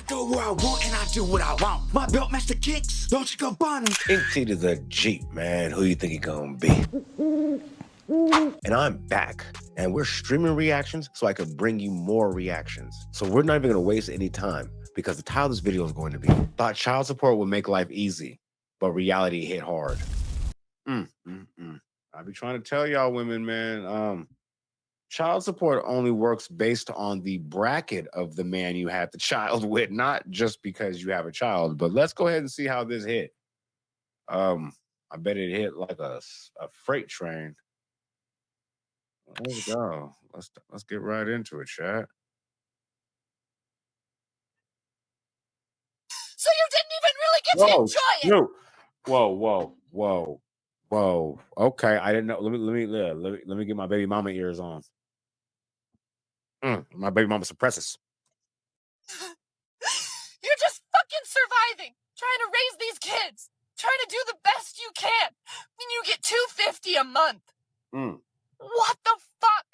go where I want and I do what I want. My belt match the kicks, don't you come on. Empty to the Jeep, man. Who you think he gonna be? And I'm back, and we're streaming reactions so I can bring you more reactions. So we're not even gonna waste any time because the title of this video is going to be, thought child support would make life easy, but reality hit hard. I be trying to tell y'all women, man, child support only works based on the bracket of the man you had the child with, not just because you have a child. But let's go ahead and see how this hit. I bet it hit like a freight train. Let's go. Let's get right into it, chat. So you didn't even really get to enjoy it. No. Whoa. Okay, I didn't know. Let me get my baby mama ears on. My baby mama suppresses. You're just fucking surviving, trying to raise these kids, trying to do the best you can, and you get $250 a month. What the fuck?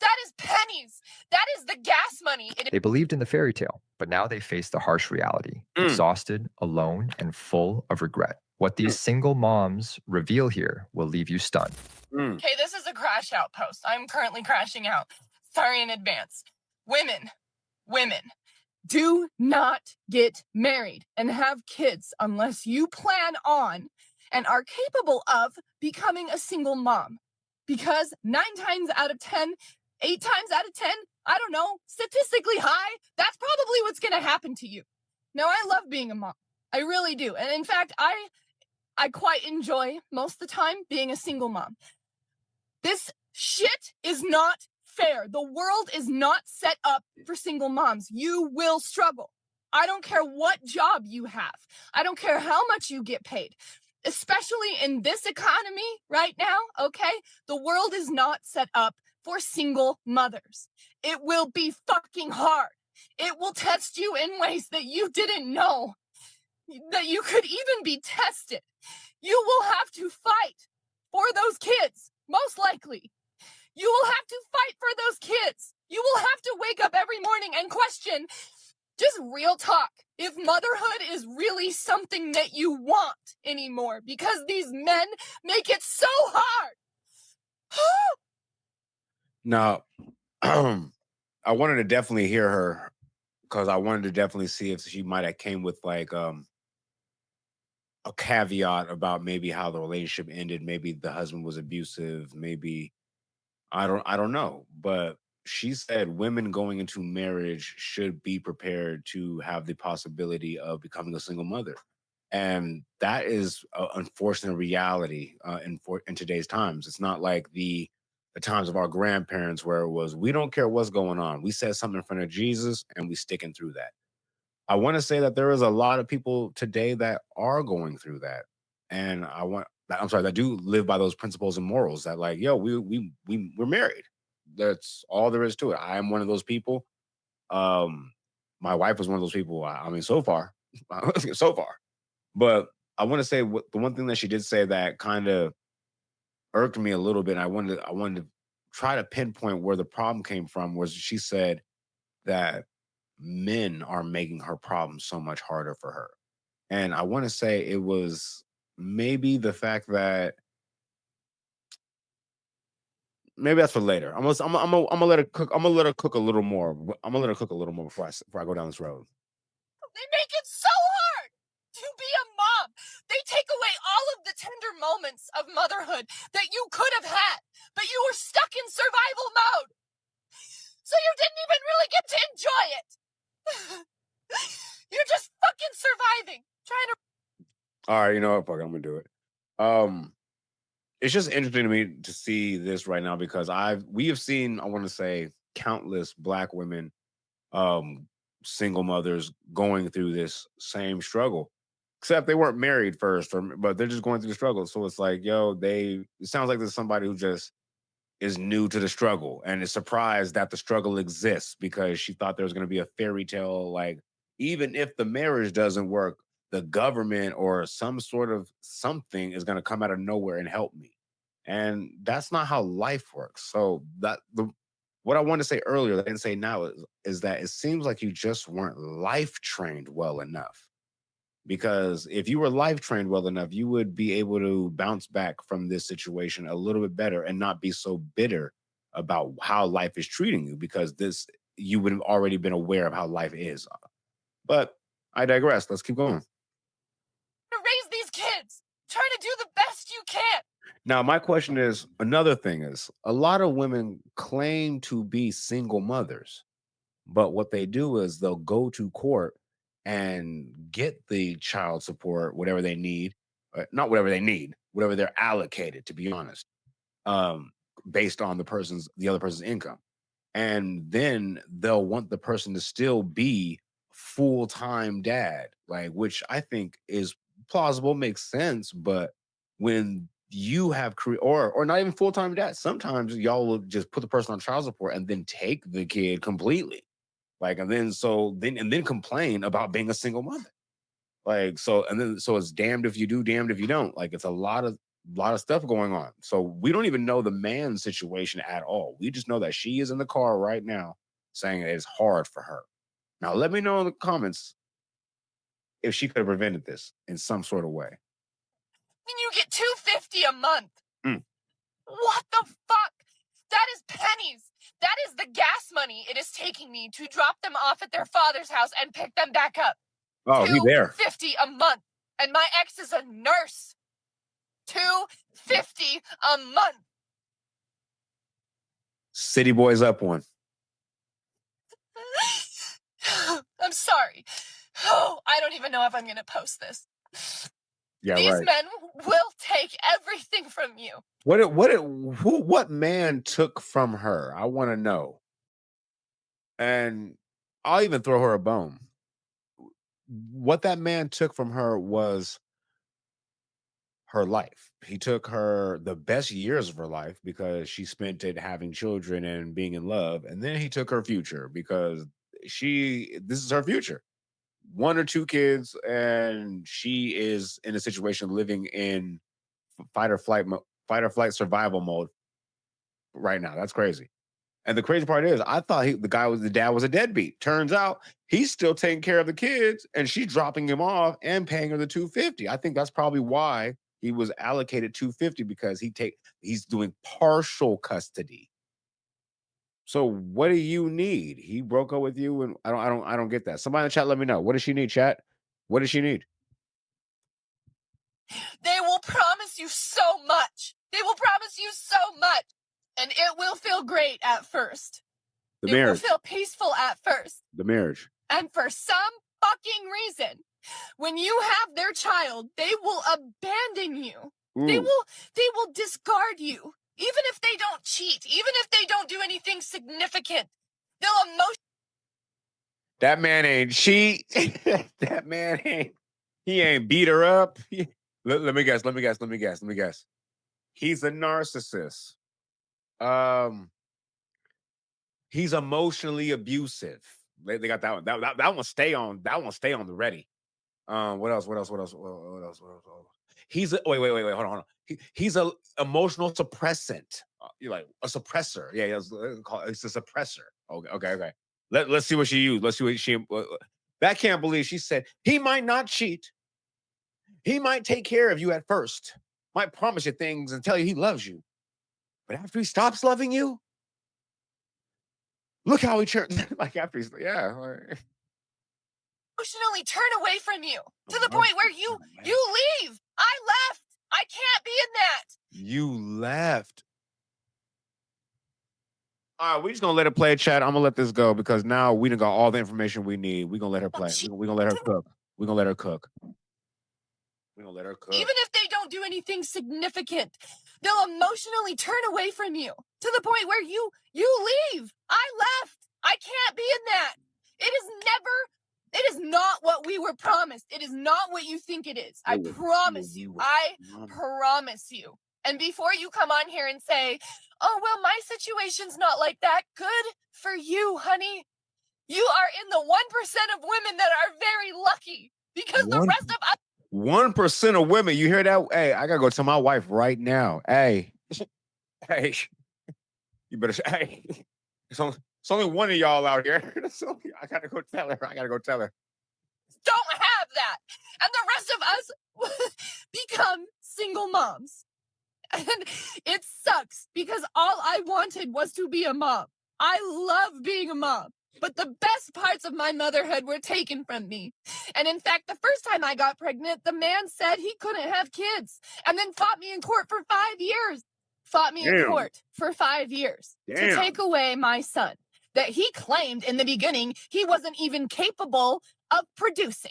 That is pennies. That is the gas money. They believed in the fairy tale, but now they face the harsh reality, exhausted, alone, and full of regret. What these single moms reveal here will leave you stunned. Okay, this is a crash out post. I'm currently crashing out. Sorry in advance. Women, do not get married and have kids unless you plan on and are capable of becoming a single mom. Because 9 times out of 10, 8 times out of 10, I don't know, statistically high, that's probably what's going to happen to you. Now, I love being a mom. I really do. And in fact, I quite enjoy most of the time being a single mom. This shit is not fair. The world is not set up for single moms. You will struggle. I don't care what job you have. I don't care how much you get paid. Especially in this economy right now, okay? The world is not set up for single mothers. It will be fucking hard. It will test you in ways that you didn't know that you could even be tested. You will have to fight for those kids, most likely. You will have to fight for those kids. You will have to wake up every morning and question, just real talk, if motherhood is really something that you want anymore, because these men make it so hard. Now, I wanted to definitely hear her because I wanted to definitely see if she might have came with like a caveat about maybe how the relationship ended. Maybe the husband was abusive. Maybe I don't know. But she said women going into marriage should be prepared to have the possibility of becoming a single mother. And that is an unfortunate reality in today's times. It's not like the times of our grandparents where it was, we don't care what's going on. We said something in front of Jesus and we sticking through that. I want to say that there is a lot of people today that are going through that. And that do live by those principles and morals that like, yo, we're married. That's all there is to it. I am one of those people. My wife was one of those people. I mean, so far. But I want to say the one thing that she did say that kind of irked me a little bit. And I wanted to try to pinpoint where the problem came from. Was she said that men are making her problem so much harder for her, and I want to say it was maybe the fact that maybe that's for later. I'm gonna let her cook. I'm gonna let her cook a little more. I'm gonna let her cook a little more before I go down this road. They make it so hard to be a mom. They take away all of the tender moments of motherhood that you could have had, but you were stuck in survival mode. So you didn't even really get to enjoy it. You're just fucking surviving, trying to. All right, you know what? Fuck it, I'm gonna do it. It's just interesting to me to see this right now because we have seen, I want to say, countless Black women, single mothers going through this same struggle, except they weren't married first, but they're just going through the struggle. So it's like, yo, it sounds like there's somebody who just is new to the struggle and is surprised that the struggle exists because she thought there was going to be a fairy tale, like even if the marriage doesn't work, the government or some sort of something is going to come out of nowhere and help me. And that's not how life works. So what I wanted to say earlier that I didn't say now is that it seems like you just weren't life trained well enough. Because if you were life trained well enough, you would be able to bounce back from this situation a little bit better and not be so bitter about how life is treating you, because this you would have already been aware of how life is. But I digress. Let's keep going. To raise these kids. Try to do the best you can. Now, my question is, another thing is, a lot of women claim to be single mothers, but what they do is they'll go to court and get the child support, whatever they need, not whatever they need, whatever they're allocated, to be honest, um, based on the other person's income. And then they'll want the person to still be full-time dad, like, which I think is plausible, makes sense. But when you have or not even full-time dad, sometimes y'all will just put the person on child support and then take the kid completely, like, and then complain about being a single mother, like, so it's damned if you do, damned if you don't. Like, it's a lot of stuff going on. So we don't even know the man's situation at all. We just know that she is in the car right now saying it's hard for her. Now, let me know in the comments if she could have prevented this in some sort of way. And you get $250 a month. Mm. What the fuck? That is pennies. That is the gas money it is taking me to drop them off at their father's house and pick them back up. Oh, he there. $250 a month. And my ex is a nurse. $250 a month. City boys up one. I'm sorry. Oh, I don't even know if I'm going to post this. Yeah, These right. men will take everything from you. What man took from her? I want to know. And I'll even throw her a bone. What that man took from her was her life. He took her the best years of her life because she spent it having children and being in love. And then he took her future because this is her future. 1 or 2 kids, and she is in a situation living in fight or flight survival mode right now. That's crazy. And the crazy part is, I thought the dad was a deadbeat. Turns out he's still taking care of the kids, and she's dropping him off and paying her the $250. I think that's probably why he was allocated $250, because he's doing partial custody. So what do you need? He broke up with you, and I don't get that. Somebody in the chat, let me know. What does she need, chat? What does she need? They will promise you so much. They will promise you so much. And it will feel great at first. The it marriage. will feel peaceful at first. The marriage. And for some fucking reason, when you have their child, they will abandon you. They will discard you. Even if they don't cheat, even if they don't do anything significant, they'll That man ain't cheat. That man he ain't beat her up. Let me guess. He's a narcissist. He's emotionally abusive. They got that one. That one stay on. That one stay on the ready. What else? He's a wait. Hold on. He's a emotional suppressant. You're like a suppressor. Yeah, it's a suppressor. Okay. Let's see what she used. Let's see what she. That can't believe she said he might not cheat. He might take care of you at first. Might promise you things and tell you he loves you, but after he stops loving you, look how he turned. Like after he's emotionally turn away from you to the point where you leave. I left. I can't be in that. You left. All right, we're just gonna let it play, chat. I'm gonna let this go because now we done got all the information we need. We're gonna let her play. We're gonna let her cook. We're gonna let her cook. Even if they don't do anything significant, they'll emotionally turn away from you to the point where you leave. I left. I can't be in that. It is not what we were promised. It is not what you think it is. I promise you. I promise you. And before you come on here and say, oh, well, my situation's not like that. Good for you, honey. You are in the 1% of women that are very lucky because the rest of us. 1% of women. You hear that? Hey, I gotta go tell my wife right now. Hey, you better. Hey, It's only one of y'all out here. I gotta go tell her. Don't have that. And the rest of us become single moms. And it sucks because all I wanted was to be a mom. I love being a mom. But the best parts of my motherhood were taken from me. And in fact, the first time I got pregnant, the man said he couldn't have kids and then fought me in court for 5 years. To take away my son that he claimed in the beginning he wasn't even capable of producing.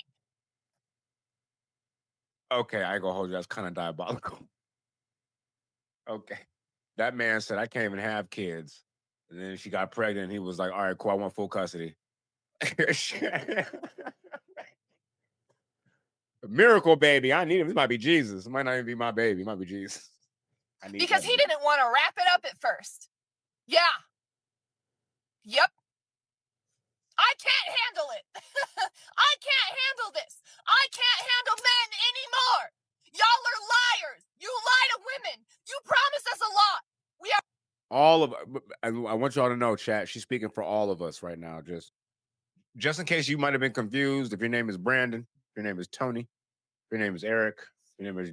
Okay, I ain't gonna hold you. That's kind of diabolical. Okay. That man said, I can't even have kids. And then she got pregnant. He was like, all right, cool. I want full custody. Miracle baby. I need him. This might be Jesus. It might not even be my baby. It might be Jesus. Because he didn't want to wrap it up at first. Yeah. Yep. I can't handle it. I can't handle this. I can't handle men anymore. Y'all are liars. You lie to women. You promise us a lot. We are all of. I want y'all to know, chat. She's speaking for all of us right now. Just in case you might have been confused. If your name is Brandon, if your name is Tony, if your name is Eric, if your name is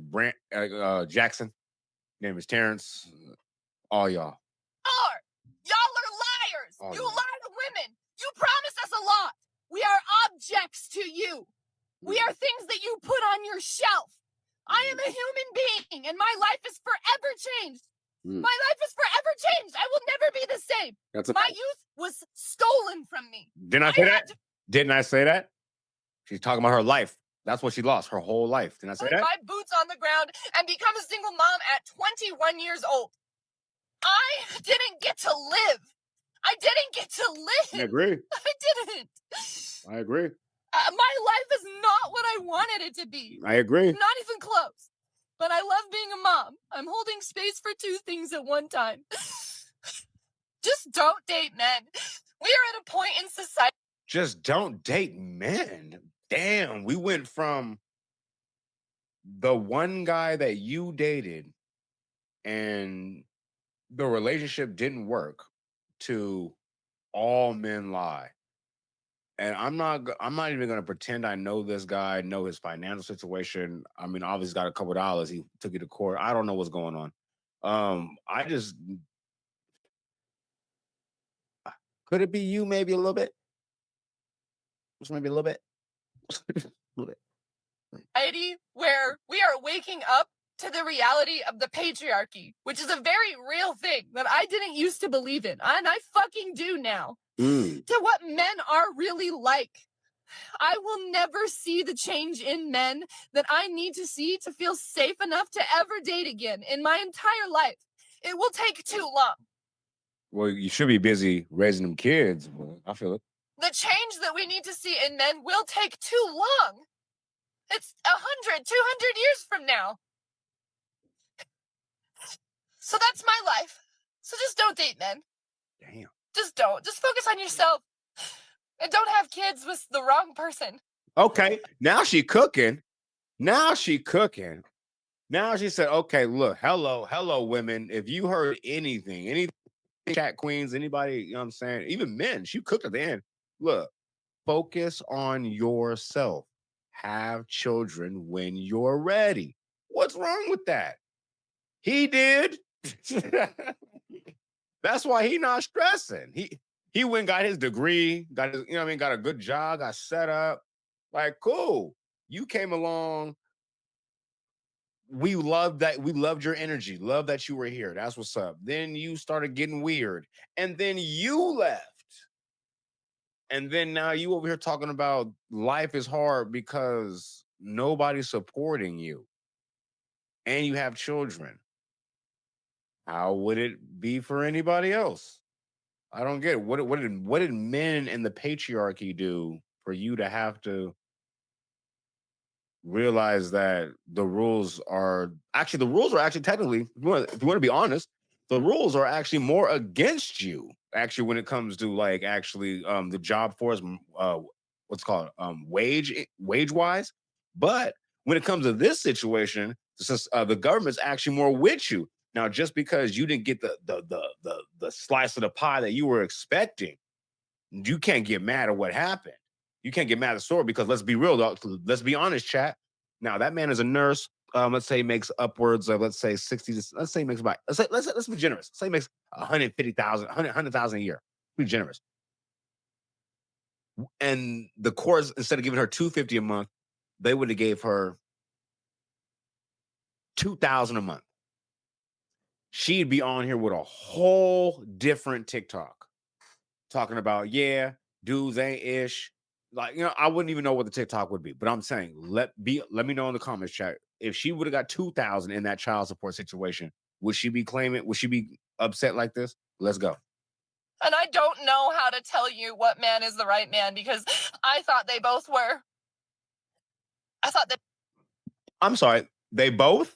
Jackson, your name is Terrence. All y'all. Y'all are liars. You lie to women. You promise us a lot. We are objects to you. We are things that you put on your shelf. I am a human being, and my life is forever changed. My life is forever changed. I will never be the same. My youth was stolen from me. Didn't I say that? Didn't I say that? She's talking about her life. That's what she lost, her whole life. Didn't I say that? My boots on the ground and become a single mom at 21 years old. I didn't get to live. I didn't get to live. I agree. I didn't. I agree. My life is not what I wanted it to be. I agree. Not even close. But I love being a mom. I'm holding space for two things at one time. Just don't date men. We are at a point in society. Just don't date men. Damn, we went from the one guy that you dated and the relationship didn't work to all men lie. And I'm not even going to pretend I know this guy, know his financial situation. I mean, obviously he's got a couple of dollars. He took you to court. I don't know what's going on. Could it be you maybe a little bit? Just maybe a little bit. A little bit. Where we are waking up to the reality of the patriarchy, which is a very real thing that I didn't used to believe in, and I fucking do now. To what men are really like. I will never see the change in men that I need to see to feel safe enough to ever date again in my entire life. It will take too long. Well, you should be busy raising them kids. I feel it. The change that we need to see in men will take too long. It's 100, 200 years from now. So that's my life. So just don't date men. Damn. Just don't. Just focus on yourself. And don't have kids with the wrong person. Okay. Now she cooking. Now she said, okay, look, hello, women. If you heard anything, any chat queens, anybody, you know what I'm saying? Even men, she cooked at the end. Look, focus on yourself. Have children when you're ready. What's wrong with that? He did. That's why he not stressing. He went and got his degree, got his, got a good job, got set up. Like, cool. You came along. We loved that. We loved your energy. Love that you were here. That's what's up. Then you started getting weird. And then you left. And then now you over here talking about life is hard because nobody's supporting you. And you have children. How would it be for anybody else? I don't get it. What did men and the patriarchy do for you to have to realize that the rules are actually technically, if you want to be honest, the rules are actually more against you. Actually, when it comes to like actually the job force, what's called wage wise. But when it comes to this situation, the government's actually more with you. Now, just because you didn't get the slice of the pie that you were expecting, you can't get mad at what happened. You can't get mad at the story because let's be real, though. Let's be honest, chat. Now, that man is a nurse. Let's say makes upwards of, let's say 60 to, let's say makes about, let's be generous. Let's say makes 150,000, 100,000 a year. Be generous. And the courts, instead of giving her 250 a month, they would have gave her 2,000 a month. She'd be on here with a whole different TikTok talking about, yeah, dudes ain't ish. Like, I wouldn't even know what the TikTok would be, but I'm saying, let me know in the comments, chat. If she would have got 2,000 in that child support situation, would she be upset like this? Let's go. And I don't know how to tell you what man is the right man because I thought they both were. I'm sorry, they both?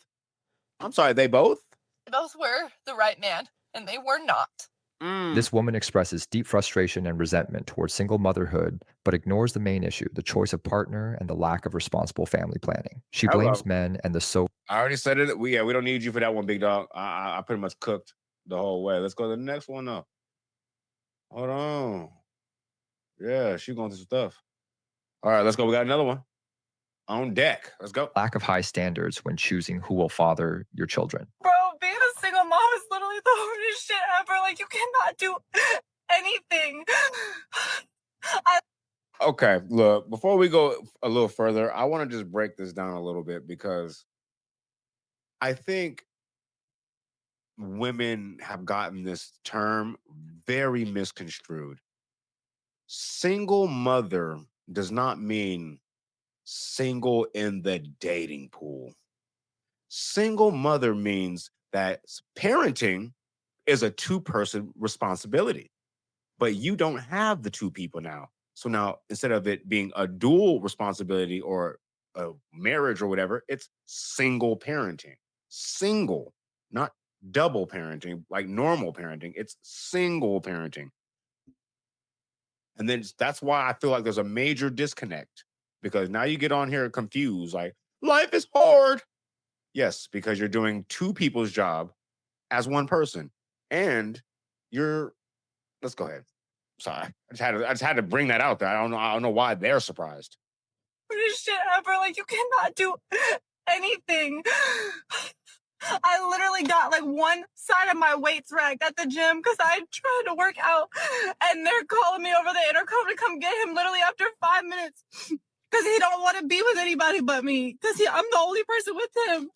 I'm sorry, they both? They both were the right man, and they were not. This woman expresses deep frustration and resentment towards single motherhood, but ignores the main issue, the choice of partner and the lack of responsible family planning. She blames men and the I already said it. We don't need you for that one, big dog. I pretty much cooked the whole way. Let's go to the next one now. Hold on. Yeah, she going through some stuff. All right, let's go. We got another one on deck. Let's go. lack of high standards when choosing who will father your children. Bro, being a single mom is literally the hardest shit ever. Like, you cannot do anything. Okay, look, before we go a little further, I want to just break this down a little bit because I think women have gotten this term very misconstrued. Single mother does not mean single in the dating pool. Single mother means that parenting is a two-person responsibility, but you don't have the two people now. So now, instead of it being a dual responsibility or a marriage or whatever, it's single parenting. Single, not double parenting, like normal parenting. It's single parenting. And then that's why I feel like there's a major disconnect, because now you get on here confused, like, life is hard. Yes, because you're doing two people's job as one person. And let's go ahead. Sorry, I just had to bring that out there. I don't know why they're surprised. Hardest shit ever. Like, you cannot do anything. I literally got like one side of my weights racked at the gym because I tried to work out, and they're calling me over the intercom to come get him literally after 5 minutes because he don't want to be with anybody but me because I'm the only person with him.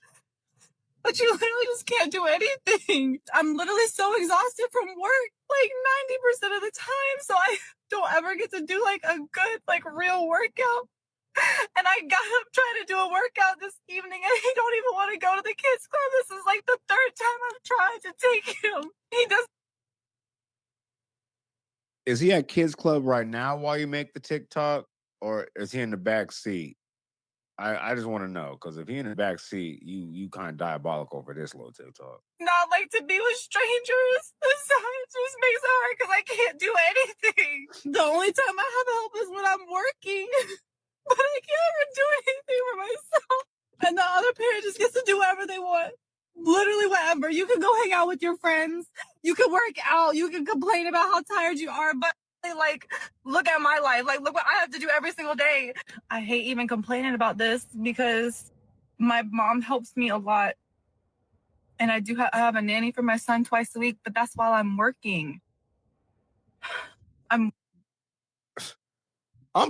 But you literally just can't do anything. I'm literally so exhausted from work like 90% of the time, so I don't ever get to do like a good like real workout. And I got him trying to do a workout this evening, and he don't even want to go to the kids club. This is like the third time I've tried to take him. He does. Is he at kids club right now while you make the TikTok, or is he in the back seat? I just want to know, because if he in the back seat, you kind of diabolical for this little TikTok. Not like to be with strangers. So it just makes it hard because I can't do anything. The only time I have help is when I'm working. But I can't ever do anything for myself. And the other parent just gets to do whatever they want. Literally whatever. You can go hang out with your friends. You can work out. You can complain about how tired you are. But like, look at my life. Like, look what I have to do every single day. I hate even complaining about this because my mom helps me a lot. And I have a nanny for my son twice a week, but that's while I'm working. I'm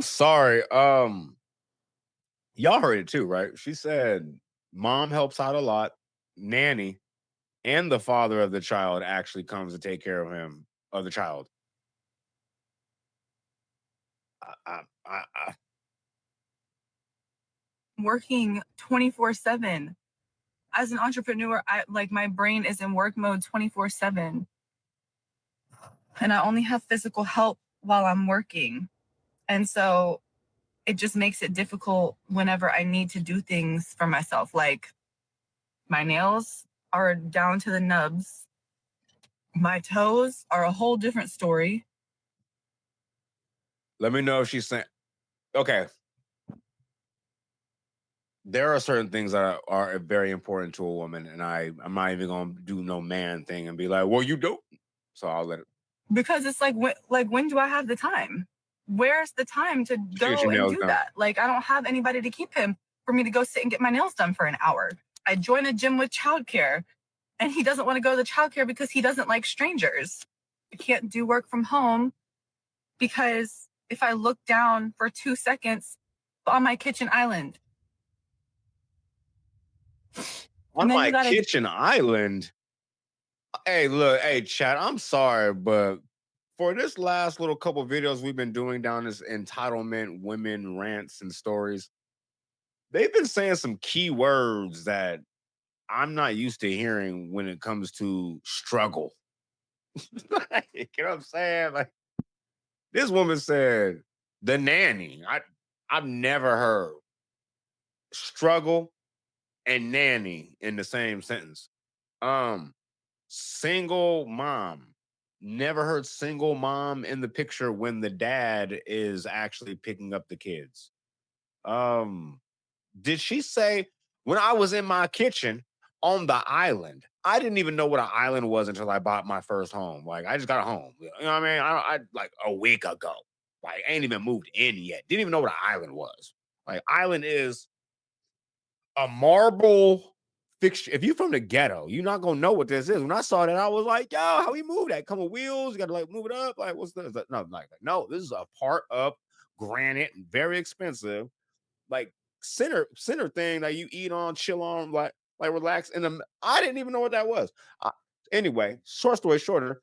sorry. Y'all heard it too, right? She said mom helps out a lot, nanny, and the father of the child actually comes to take care of the child. Working 24/7. As an entrepreneur, my brain is in work mode 24/7. And I only have physical help while I'm working. And so it just makes it difficult whenever I need to do things for myself. Like, my nails are down to the nubs. My toes are a whole different story. Let me know if she's saying, okay. there are certain things that are very important to a woman, and I'm not even gonna do no man thing and be like, well, you don't. So I'll let it. Because it's like, when do I have the time? Where's the time to Get go your and nails do done. that? Like, I don't have anybody to keep him for me to go sit and get my nails done for an hour. I join a gym with childcare, and he doesn't want to go to the childcare because he doesn't like strangers. I can't do work from home because if I look down for 2 seconds on my kitchen island. On my kitchen island. Hey, look, hey, chat. I'm sorry, but for this last little couple videos we've been doing down this entitlement women rants and stories, they've been saying some key words that I'm not used to hearing when it comes to struggle. Like, you know what I'm saying? Like, this woman said the nanny. I've never heard struggle and nanny in the same sentence. Single mom. Never heard single mom in the picture when the dad is actually picking up the kids. Did she say when I was in my kitchen on the island? I didn't even know what an island was until I bought my first home. Like I just got a home. You know what I mean? I like a week ago. Like I ain't even moved in yet. Didn't even know what an island was. Like island is a marble fixture. If you're from the ghetto, you're not gonna know what this is. When I saw that, I was like, "Yo, how we move that? Come with wheels? You gotta like move it up. Like, what's this? No, like, no, this is a part of granite, very expensive, like center thing that you eat on, chill on, like relax." And I didn't even know what that was. Anyway, short story shorter,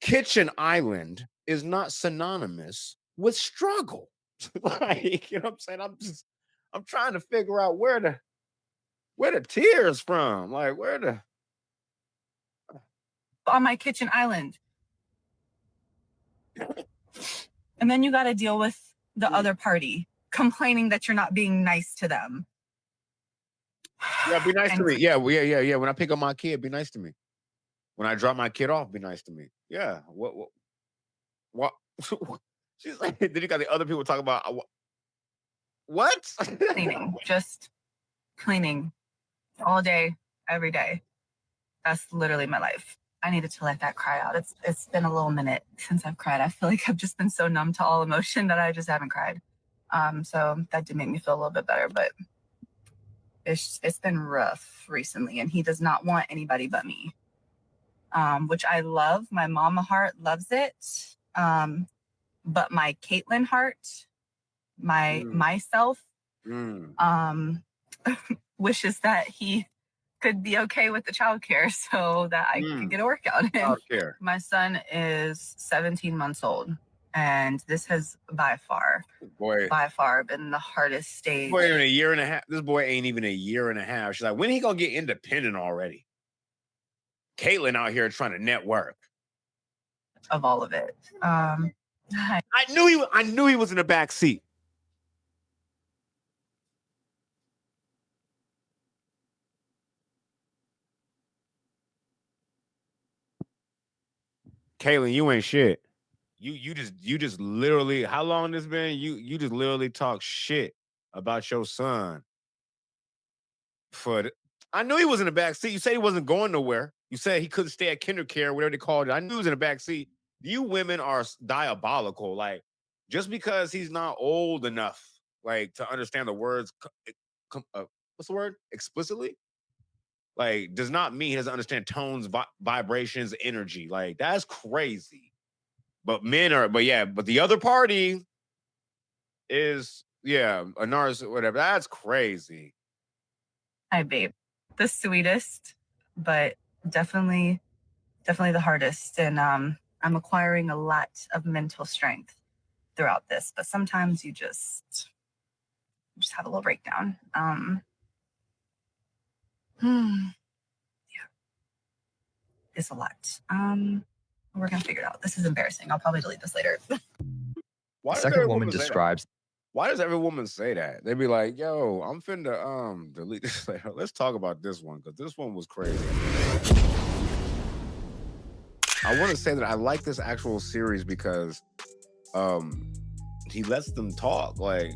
kitchen island is not synonymous with struggle. Like, you know what I'm saying? I'm trying to figure out where the tears from? Like where the on my kitchen island. And then you got to deal with the other party complaining that you're not being nice to them. Yeah, be nice to me. Yeah, yeah. When I pick up my kid, be nice to me. When I drop my kid off, be nice to me. Yeah. What? She's like, then you got the other people talking about what? Cleaning, just cleaning all day, every day. That's literally my life. I needed to let that cry out. It's been a little minute since I've cried. I feel like I've just been so numb to all emotion that I just haven't cried. So that did make me feel a little bit better, but it's been rough recently, and he does not want anybody but me. Which I love. My mama heart loves it. But my Caitlyn heart, myself, wishes that he could be okay with the childcare so that I could get a workout in. Childcare. My son is 17 months old, and this has by far been the hardest stage. Boy, in a year and a half. This boy ain't even a year and a half. She's like, when he gonna get independent already? Caitlyn out here trying to network. Of all of it. I knew he was in the back seat. Caitlyn, you ain't shit. You just literally, how long this been? You just literally talk shit about your son. I knew he was in the back seat. You said he wasn't going nowhere. You said he couldn't stay at kindercare, whatever they called it. I knew he was in the back seat. You women are diabolical. Like, just because he's not old enough, like, to understand the words, what's the word? Explicitly? Like, does not mean he doesn't understand tones, vibrations, energy. Like, that's crazy. But but the other party is, a narcissist, whatever. That's crazy. Hi, babe. The sweetest, but definitely the hardest. And I'm acquiring a lot of mental strength throughout this. But sometimes you just have a little breakdown. Yeah, it's a lot. We're gonna figure it out. This is embarrassing. I'll probably delete this later. Why The second woman describes. Why does every woman say that? They be like, "Yo, I'm finna delete this later. Let's talk about this one because this one was crazy." I want to say that I like this actual series because he lets them talk. Like,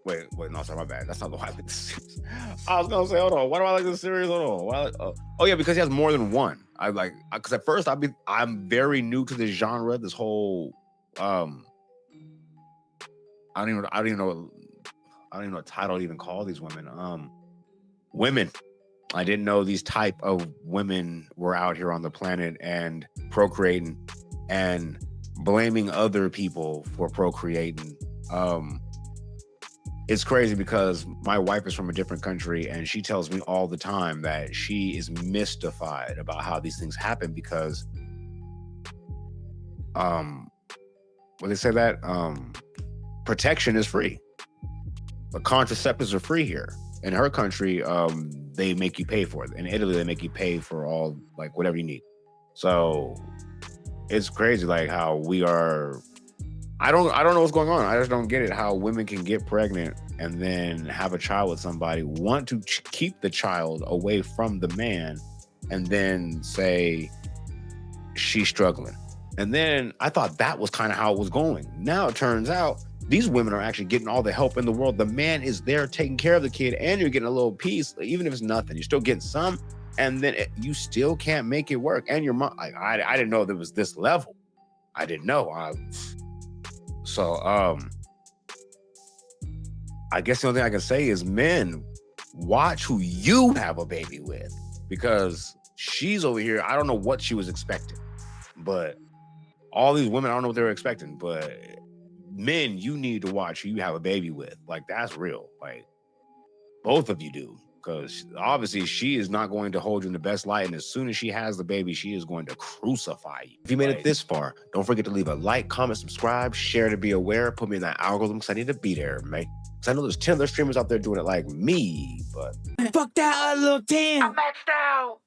Wait, no, sorry, my bad. That's not the why I like the series. I was gonna say, hold on, why do I like this series? Hold on, why? Oh yeah, because he has more than one. Because at first I'm very new to this genre. This whole, I don't even know what title to even call these women. Women. I didn't know these type of women were out here on the planet and procreating and blaming other people for procreating. It's crazy because my wife is from a different country and she tells me all the time that she is mystified about how these things happen because, when they say that, protection is free. But contraceptives are free here. In her country, they make you pay for it. In Italy, they make you pay for all, like, whatever you need. So it's crazy, like, how we are. I don't know what's going on. I just don't get it. How women can get pregnant and then have a child with somebody, want to keep the child away from the man, and then say she's struggling. And then I thought that was kind of how it was going. Now it turns out these women are actually getting all the help in the world. The man is there taking care of the kid, and you're getting a little piece, even if it's nothing. You're still getting some, and then you still can't make it work. And your mom, I didn't know there was this level. I didn't know. So I guess the only thing I can say is, men, watch who you have a baby with, because she's over here. I don't know what she was expecting, but all these women, I don't know what they were expecting, but men, you need to watch who you have a baby with. Like, that's real. Like, both of you do, because obviously she is not going to hold you in the best light, and as soon as she has the baby, she is going to crucify you. If you made it this far, don't forget to leave a like, comment, subscribe, share to be aware, put me in that algorithm, because I need to be there, mate. Because I know there's 10 other streamers out there doing it like me, but Fuck that little 10. I'm maxed out.